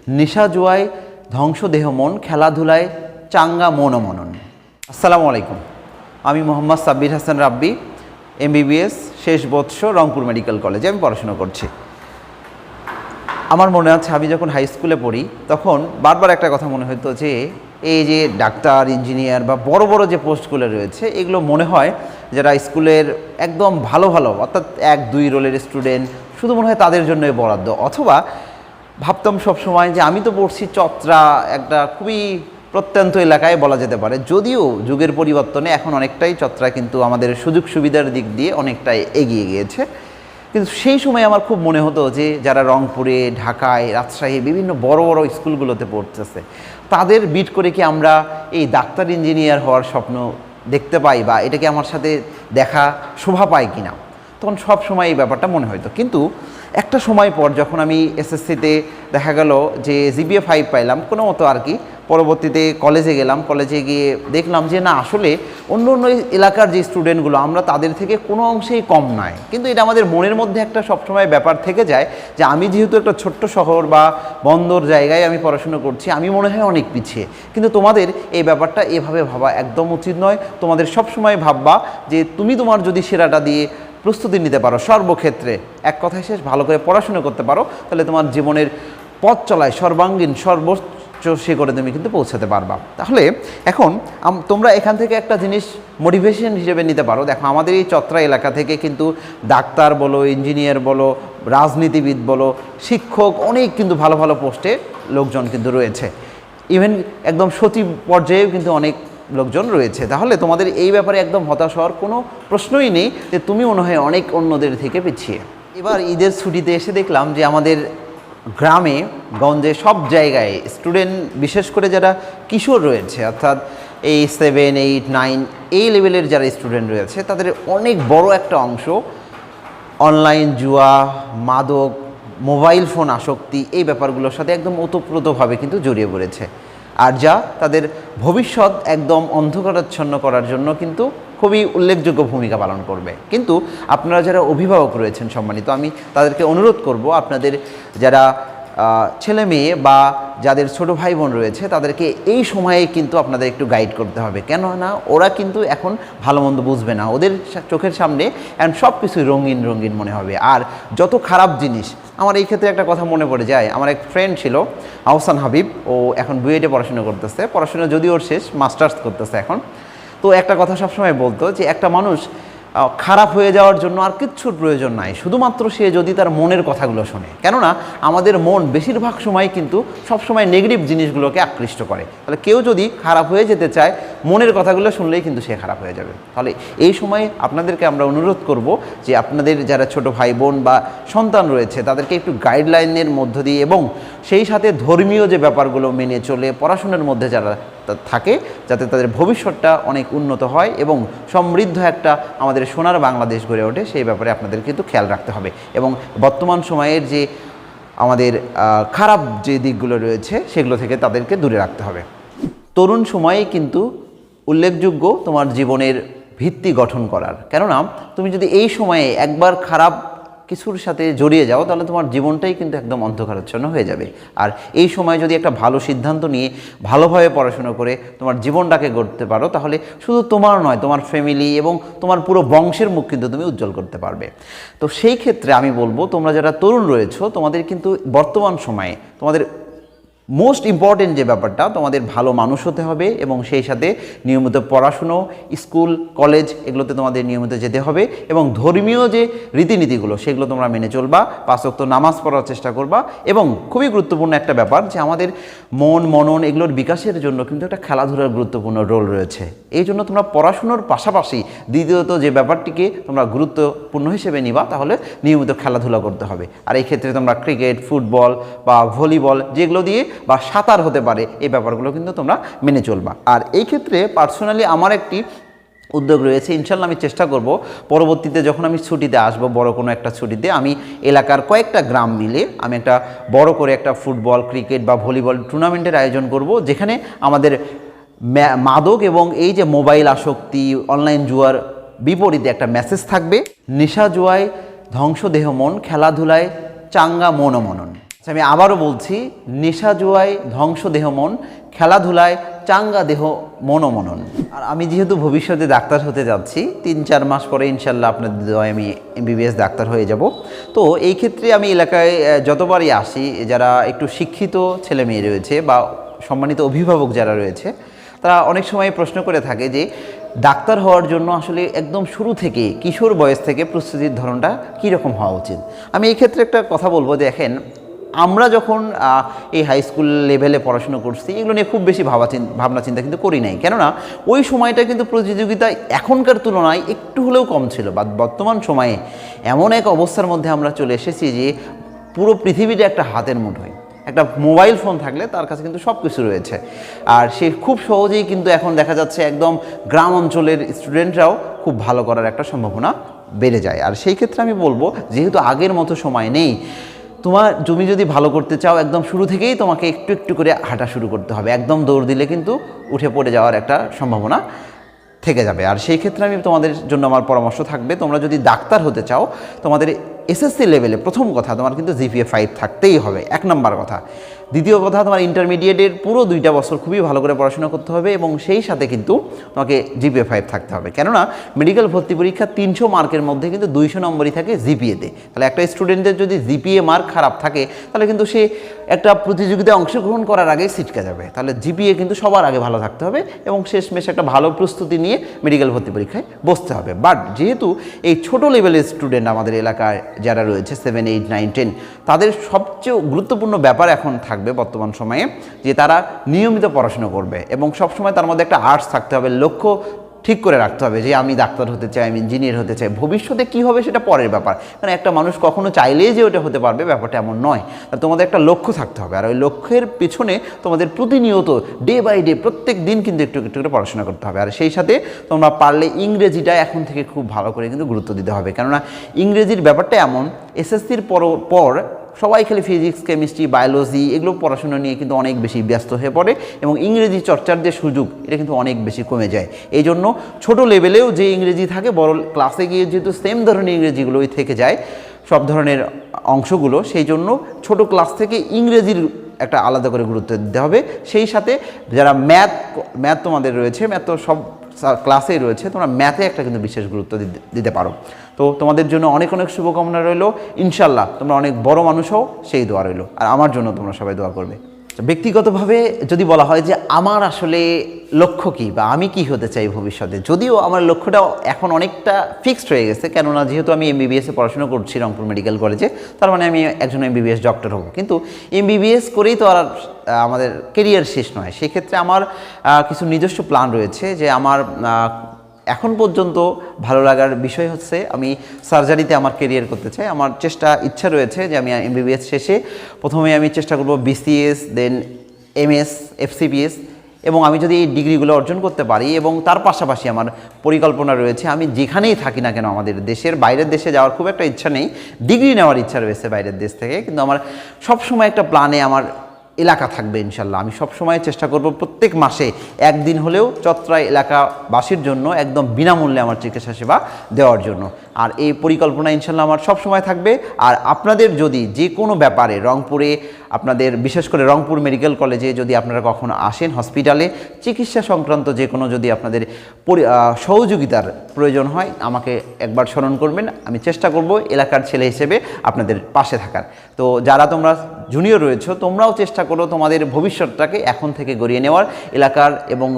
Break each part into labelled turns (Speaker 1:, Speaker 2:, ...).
Speaker 1: নেশা জুয়ায় ধ্বংস দেহ মন, খেলাধুলায় চাঙ্গা মন মনন। আসসালামু আলাইকুম, আমি মোহাম্মদ সাব্বির হাসান রাব্বি, MBBS শেষ বৎস, রংপুর মেডিকেল কলেজে আমি পড়াশোনা করছি। আমার মনে আছে আমি যখন হাই স্কুলে পড়ি তখন বারবার একটা কথা মনে হতো যে এই যে ডাক্তার, ইঞ্জিনিয়ার বা বড় বড় যে পোস্টগুলো রয়েছে এগুলো মনে হয় যারা স্কুলের একদম ভালো ভালো অর্থাৎ 1-2 রোলের স্টুডেন্ট শুধু মনে হয় তাদের জন্যই বরাদ্দ। অথবা ভাবতাম সবসময় যে আমি তো পড়ছি চত্রা, একটা খুবই প্রত্যন্ত এলাকায় বলা যেতে পারে, যদিও যুগের পরিবর্তনে এখন অনেকটাই চত্রা কিন্তু আমাদের সুযোগ সুবিধার দিক দিয়ে অনেকটাই এগিয়ে গিয়েছে। কিন্তু সেই সময় আমার খুব মনে হতো যে যারা রংপুরে, ঢাকায়, রাজশাহী বিভিন্ন বড় বড় স্কুলগুলোতে পড়তেছে তাদের বিট করে কি আমরা এই ডাক্তার, ইঞ্জিনিয়ার হওয়ার স্বপ্ন দেখতে পাই বা এটাকে আমার সাথে দেখা শোভা পায় কিনা, তখন সব সময় এই ব্যাপারটা মনে হতো। কিন্তু একটা সময় পর যখন আমি SSCতে দেখা গেল যে GPA 5 পাইলাম কোনো মতো আর কি, পরবর্তীতে কলেজে গেলাম, কলেজে গিয়ে দেখলাম যে না, আসলে অন্য অন্য এলাকার যে স্টুডেন্টগুলো আমরা তাদের থেকে কোনো অংশেই কম নয়। কিন্তু এটা আমাদের মনের মধ্যে একটা সবসময় ব্যাপার থেকে যায় যে আমি যেহেতু একটা ছোট্ট শহর বা বন্দর জায়গায় আমি পড়াশুনো করছি, আমি মনে হয় অনেক পিছিয়ে। কিন্তু তোমাদের এই ব্যাপারটা এভাবে ভাবা একদম উচিত নয়। তোমাদের সবসময় ভাববা যে তুমি তোমার যদি সেরাটা দিয়ে প্রস্তুতি নিতে পারো সর্বক্ষেত্রে, এক কথায় শেষ, ভালো করে পড়াশোনা করতে পারো, তাহলে তোমার জীবনের পথ চলায় সর্বাঙ্গীন সর্বোচ্চ শিখরে তুমি কিন্তু পৌঁছাতে পারবা। তাহলে এখন তোমরা এখান থেকে একটা জিনিস মোটিভেশন হিসেবে নিতে পারো। দেখো, আমাদের এই চত্রা এলাকা থেকে কিন্তু ডাক্তার বলো, ইঞ্জিনিয়ার বলো, রাজনীতিবিদ বলো, শিক্ষক, অনেক কিন্তু ভালো ভালো পোস্টে লোকজন কিন্তু রয়েছে। ইভেন একদম সচিব পর্যায়েও কিন্তু অনেক লোকজন রয়েছে। তাহলে তোমাদের এই ব্যাপারে একদম হতাশ হওয়ার কোনো প্রশ্নই নেই যে তুমি মনে হয় অনেক অন্যদের থেকে পিছিয়ে। এবার ঈদের ছুটিতে এসে দেখলাম যে আমাদের গ্রামে গঞ্জে সব জায়গায় স্টুডেন্ট, বিশেষ করে যারা কিশোর রয়েছে অর্থাৎ এই 7, 8, 9 এই লেভেলের যারা স্টুডেন্ট রয়েছে তাদের অনেক বড় একটা অংশ অনলাইন জুয়া, মাদক, মোবাইল ফোন আসক্তি এই ব্যাপারগুলোর সাথে একদম ওতপ্রোতভাবে কিন্তু জড়িয়ে পড়েছে। আর যা তাদের ভবিষ্যৎ একদম অন্ধকারাচ্ছন্ন করার জন্য কিন্তু খুবই উল্লেখযোগ্য ভূমিকা পালন করবে। কিন্তু আপনারা যারা অভিভাবক রয়েছেন সম্মানিত, আমি তাদেরকে অনুরোধ করব, আপনাদের যারা ছেলে মেয়ে বা যাদের ছোট ভাই বোন রয়েছে তাদেরকে এই সময়ে কিন্তু আপনাদের একটু গাইড করতে হবে। কেননা ওরা কিন্তু এখন ভালো মন্দ বুঝবে না, ওদের চোখের সামনে এখন সব কিছুই রঙিন রঙিন মনে হবে। আর যত খারাপ জিনিস, আমার এই ক্ষেত্রে একটা কথা মনে পড়ে যায়, আমার এক ফ্রেন্ড ছিল আহসান হাবিব, ও এখন বুয়েটে পড়াশোনা করতেছে, পড়াশোনা যদিও ওর শেষ, মাস্টার্স করতেছে এখন। তো একটা কথা সবসময় বলতো যে একটা মানুষ খারাপ হয়ে যাওয়ার জন্য আর কিচ্ছুর প্রয়োজন নাই, শুধুমাত্র সে যদি তার মনের কথাগুলো শোনে। কেননা আমাদের মন বেশিরভাগ সময় কিন্তু সবসময় নেগেটিভ জিনিসগুলোকে আকৃষ্ট করে। তাহলে কেউ যদি খারাপ হয়ে যেতে চায়, মনের কথাগুলো শুনলেই কিন্তু সে খারাপ হয়ে যাবে। তাহলে এই সময় আপনাদেরকে আমরা অনুরোধ করব যে আপনাদের যারা ছোট ভাই বোন বা সন্তান রয়েছে তাদেরকে একটু গাইডলাইনের মধ্য দিয়ে এবং সেই সাথে ধর্মীয় যে ব্যাপারগুলো মেনে চলে পড়াশোনার মধ্যে যারা থাকে, যাতে তাদের ভবিষ্যৎটা অনেক উন্নত হয় এবং সমৃদ্ধ একটা আমাদের সোনার বাংলাদেশ গড়ে ওঠে, সেই ব্যাপারে আপনাদের কিন্তু খেয়াল রাখতে হবে। এবং বর্তমান সময়ের যে আমাদের খারাপ যে দিকগুলো রয়েছে সেগুলো থেকে তাদেরকে দূরে রাখতে হবে। তরুণ সময়েই কিন্তু উল্লেখযোগ্য তোমার জীবনের ভিত্তি গঠন করার। কেননা তুমি যদি এই সময়ে একবার খারাপ কিছুর সাথে জড়িয়ে যাও তাহলে তোমার জীবনটাই কিন্তু একদম অন্ধকারাচ্ছন্ন হয়ে যাবে। আর এই সময় যদি একটা ভালো সিদ্ধান্ত নিয়ে ভালোভাবে পড়াশোনা করে তোমার জীবনটাকে গড়তে পারো, তাহলে শুধু তোমার নয়, তোমার ফ্যামিলি এবং তোমার পুরো বংশের মুখ কিন্তু তুমি উজ্জ্বল করতে পারবে। তো সেই ক্ষেত্রে আমি বলবো, তোমরা যারা তরুণ রয়েছো তোমাদের কিন্তু বর্তমান সময়ে তোমাদের মোস্ট ইম্পর্টেন্ট যে ব্যাপারটা, তোমাদের ভালো মানুষ হতে হবে এবং সেই সাথে নিয়মিত পড়াশুনো, স্কুল, কলেজ এগুলোতে তোমাদের নিয়মিত যেতে হবে এবং ধর্মীয় যে রীতিনীতিগুলো সেগুলো তোমরা মেনে চলবা, 5 ওয়াক্ত নামাজ পড়ার চেষ্টা করবা। এবং খুবই গুরুত্বপূর্ণ একটা ব্যাপার যে আমাদের মন, মনন এগুলোর বিকাশের জন্য কিন্তু একটা খেলাধুলার গুরুত্বপূর্ণ রোল রয়েছে। এই জন্য তোমরা পড়াশুনোর পাশাপাশি দ্বিতীয়ত যে ব্যাপারটিকে তোমরা গুরুত্বপূর্ণ হিসেবে নিবা, তাহলে নিয়মিত খেলাধুলা করতে হবে। আর এই ক্ষেত্রে তোমরা ক্রিকেট, ফুটবল বা ভলিবল যেগুলো দিয়ে বা সাঁতার হতে পারে, এই ব্যাপারগুলো কিন্তু তোমরা মেনে চলবা। আর এই ক্ষেত্রে পার্সোনালি আমার একটি উদ্যোগ রয়েছে, ইনশাল্লাহ আমি চেষ্টা করব পরবর্তীতে যখন আমি ছুটিতে আসবো, বড় কোনো একটা ছুটিতে আমি এলাকার কয়েকটা গ্রাম মিলে আমি একটা বড় করে একটা ফুটবল, ক্রিকেট বা ভলিবল টুর্নামেন্টের আয়োজন করব, যেখানে আমাদের মাদক এবং এই যে মোবাইল আসক্তি, অনলাইন জুয়ার বিপরীতে একটা মেসেজ থাকবে, নেশা জুয়ায় ধ্বংস দেহ মন, খেলাধুলায় চাঙ্গা মন মনন। আমি আবারও বলছি, নেশা জুয়ায় ধ্বংস দেহ মন, খেলাধুলায় চাঙ্গা দেহ মন মনন। আর আমি যেহেতু ভবিষ্যতে ডাক্তার হতে যাচ্ছি, 3-4 মাস পরে ইনশাল্লাহ আপনাদের দোয়ায় আমি MBBS ডাক্তার হয়ে যাব। তো এই ক্ষেত্রে আমি এলাকায় যতবারই আসি, যারা একটু শিক্ষিত ছেলে মেয়ে রয়েছে বা সম্মানিত অভিভাবক যারা রয়েছে, তারা অনেক সময় প্রশ্ন করে থাকে যে ডাক্তার হওয়ার জন্য আসলে একদম শুরু থেকে কিশোর বয়স থেকে প্রস্তুতির ধরনটা কীরকম হওয়া উচিত। আমি এই ক্ষেত্রে একটা কথা বলবো, দেখেন আমরা যখন এই হাই স্কুল লেভেলে পড়াশুনো করছি, এগুলো নিয়ে খুব বেশি ভাবনা চিন্তা কিন্তু করি নাই, কেননা ওই সময়টা কিন্তু প্রতিযোগিতা এখনকার তুলনায় একটু হলেও কম ছিল। বা বর্তমান সময়ে এমন এক অবস্থার মধ্যে আমরা চলে এসেছি যে পুরো পৃথিবীটা একটা হাতের মুঠোয়, একটা মোবাইল ফোন থাকলে তার কাছে কিন্তু সব কিছু রয়েছে। আর সে খুব সহজেই কিন্তু এখন দেখা যাচ্ছে একদম গ্রাম অঞ্চলের স্টুডেন্টরাও খুব ভালো করার একটা সম্ভাবনা বেড়ে যায়। আর সেই ক্ষেত্রে আমি বলবো, যেহেতু আগের মতো সময় নেই, তুমি যদি ভালো করতে চাও, একদম শুরু থেকেই তোমাকে একটু একটু করে হাঁটা শুরু করতে হবে। একদম দৌড় দিলে কিন্তু উঠে পড়ে যাওয়ার একটা সম্ভাবনা থেকে যাবে। আর সেই ক্ষেত্রে আমি তোমাদের জন্য আমার পরামর্শ থাকবে, তোমরা যদি ডাক্তার হতে চাও, তোমাদের SSC লেভেলে প্রথম কথা তোমার কিন্তু GPA 5 থাকতেই হবে, 1 নম্বর কথা। দ্বিতীয় কথা, তোমার ইন্টারমিডিয়েটের পুরো 2টা বছর খুবই ভালো করে পড়াশোনা করতে হবে এবং সেই সাথে কিন্তু তোমাকে GPA 5 থাকতে হবে। কেননা মেডিকেল ভর্তি পরীক্ষা 300 মার্কের মধ্যে কিন্তু 200 নম্বরই থাকে জিপিএতে। তাহলে একটা স্টুডেন্টের যদি জিপিএ মার্ক খারাপ থাকে, তাহলে কিন্তু সে একটা প্রতিযোগিতায় অংশগ্রহণ করার আগেই ছিটকে যাবে। তাহলে জিপিএ কিন্তু সবার আগে ভালো থাকতে হবে এবং শেষমেশ একটা ভালো প্রস্তুতি নিয়ে মেডিকেল ভর্তি পরীক্ষায় বসতে হবে। বাট যেহেতু এই ছোটো লেভেলের স্টুডেন্ট আমাদের এলাকায় যারা রয়েছে 7, 8, 9, 10, তাদের সবচেয়ে গুরুত্বপূর্ণ ব্যাপার এখন থাকবে বর্তমান সময়ে যে তারা নিয়মিত পড়াশোনা করবে এবং সবসময় তার মধ্যে একটা আর্টস থাকতে হবে, লক্ষ্য ঠিক করে রাখতে হবে যে আমি ডাক্তার হতে চাই, আমি ইঞ্জিনিয়ার হতে চাই। ভবিষ্যতে কী হবে সেটা পরের ব্যাপার, কারণ একটা মানুষ কখনো চাইলেই যে ওটা হতে পারবে ব্যাপারটা এমন নয়। তোমাদের একটা লক্ষ্য থাকতে হবে, আর ওই লক্ষ্যের পেছনে তোমাদের প্রতিনিয়ত ডে বাই ডে প্রত্যেক দিন কিন্তু একটু একটু করে পড়াশোনা করতে হবে। আর সেই সাথে তোমরা পারলে ইংরেজিটা এখন থেকে খুব ভালো করে কিন্তু গুরুত্ব দিতে হবে, কেননা ইংরেজির ব্যাপারটা এমন, SSCর পর সবাই খালি ফিজিক্স, কেমিস্ট্রি, বায়োলজি এগুলো পড়াশোনা নিয়ে কিন্তু অনেক বেশি ব্যস্ত হয়ে পড়ে এবং ইংরেজি চর্চার যে সুযোগ এটা কিন্তু অনেক বেশি কমে যায়। এই জন্য ছোটো লেভেলেও যে ইংরেজি থাকে, বড় ক্লাসে গিয়ে যেহেতু সেম ধরনের ইংরেজিগুলোই থেকে যায় সব ধরনের অংশগুলো, সেই জন্য ছোট ক্লাস থেকে ইংরেজির একটা আলাদা করে গুরুত্ব দিতে হবে। সেই সাথে যারা ম্যাথ তোমাদের রয়েছে, ম্যাথ তো সব ক্লাসেই রয়েছে, তোমরা ম্যাথে একটা কিন্তু বিশেষ গুরুত্ব দিতে পারো। তো তোমাদের জন্য অনেক অনেক শুভকামনা রইল। ইনশাল্লাহ তোমরা অনেক বড় মানুষ হও, সেই দোয়া রইল। আর আমার জন্য তোমরা সবাই দোয়া করবে। ব্যক্তিগতভাবে যদি বলা হয় যে আমার আসলে লক্ষ্য কী বা আমি কি হতে চাই ভবিষ্যতে, যদিও আমার লক্ষ্যটা এখন অনেকটা ফিক্সড হয়ে গেছে, কেননা যেহেতু আমি MBBS-এ পড়াশোনা করছি রংপুর মেডিকেল কলেজে, তার মানে আমি একজন MBBS ডক্টর হব। কিন্তু MBBS করেই তো আর আমাদের কেরিয়ার শেষ নয়। সেক্ষেত্রে আমার কিছু নিজস্ব প্ল্যান রয়েছে যে আমার এখন পর্যন্ত ভালো লাগার বিষয় হচ্ছে আমি সার্জারিতে আমার কেরিয়ার করতে চাই। আমার ইচ্ছা রয়েছে যে আমি MBBS শেষে প্রথমে আমি চেষ্টা করব BCS, দেন MS, FCPS, এবং আমি যদি এই ডিগ্রিগুলো অর্জন করতে পারি এবং তার পাশাপাশি আমার পরিকল্পনা রয়েছে আমি যেখানেই থাকি না কেন, আমাদের দেশের বাইরের দেশে যাওয়ার খুব একটা ইচ্ছা নেই, ডিগ্রি নেওয়ার ইচ্ছা রয়েছে বাইরের দেশ থেকে, কিন্তু আমার সবসময় একটা প্ল্যানে আমার এলাকা থাকবে ইনশাল্লাহ। আমি সবসময় চেষ্টা করব প্রত্যেক মাসে একদিন হলেও চত্বরা এলাকাবাসীর জন্য একদম বিনামূল্যে আমার চিকিৎসা সেবা দেওয়ার জন্য। আর এই পরিকল্পনা ইনশাল্লাহ আমার সবসময় থাকবে। আর আপনাদের যদি যে কোনো ব্যাপারে রংপুরে, আপনাদের বিশেষ করে রংপুর মেডিকেল কলেজে যদি আপনারা কখনো আসেন হসপিটালে চিকিৎসা সংক্রান্ত যে কোনো যদি আপনাদের সহযোগিতার প্রয়োজন হয়, আমাকে একবার স্মরণ করবেন। আমি চেষ্টা করব এলাকার ছেলে হিসেবে আপনাদের পাশে থাকার। তো যারা তোমরা জুনিয়র রয়েছো, তোমরাও চেষ্টা করো তোমাদের ভবিষ্যৎটাকে এখন থেকে গড়িয়ে নেওয়ার, এলাকার এবং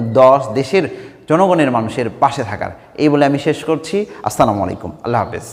Speaker 1: দেশের জনগণের মানুষের পাশে থাকার। এই বলে আমি শেষ করছি। আসসালামু আলাইকুম, আল্লাহ হাফেজ।